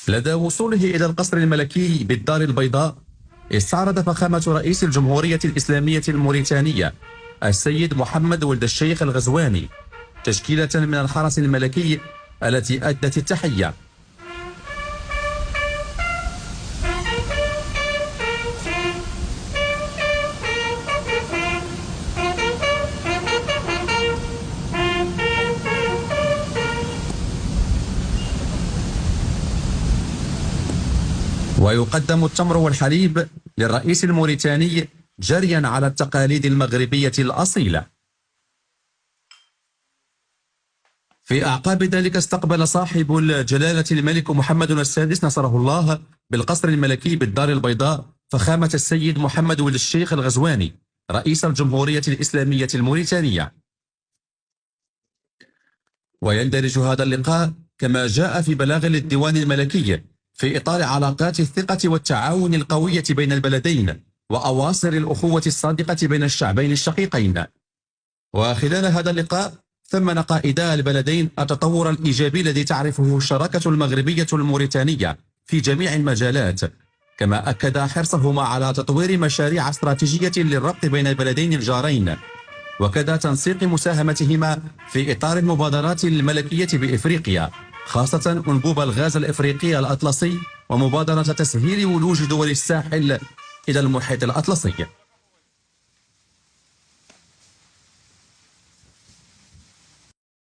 لدى وصوله إلى القصر الملكي بالدار البيضاء، استعرض فخامة رئيس الجمهورية الإسلامية الموريتانية السيد محمد ولد الشيخ الغزواني تشكيلة من الحرس الملكي التي أدت التحية. ويقدم التمر والحليب للرئيس الموريتاني جريا على التقاليد المغربية الأصيلة. في أعقاب ذلك استقبل صاحب الجلالة الملك محمد السادس نصره الله بالقصر الملكي بالدار البيضاء فخامة السيد محمد ولد الشيخ الغزواني رئيس الجمهورية الإسلامية الموريتانية. ويندرج هذا اللقاء كما جاء في بلاغ للديوان الملكي في إطار علاقات الثقة والتعاون القوية بين البلدين وأواصر الأخوة الصادقة بين الشعبين الشقيقين. وخلال هذا اللقاء ثمن قائدا البلدين التطور الإيجابي الذي تعرفه الشراكة المغربية الموريتانية في جميع المجالات، كما أكد حرصهما على تطوير مشاريع استراتيجية للربط بين البلدين الجارين، وكذا تنسيق مساهمتهما في إطار المبادرات الملكية بإفريقيا، خاصة أنبوب الغاز الإفريقي الأطلسي ومبادرة تسهيل ولوج دول الساحل إلى المحيط الأطلسي.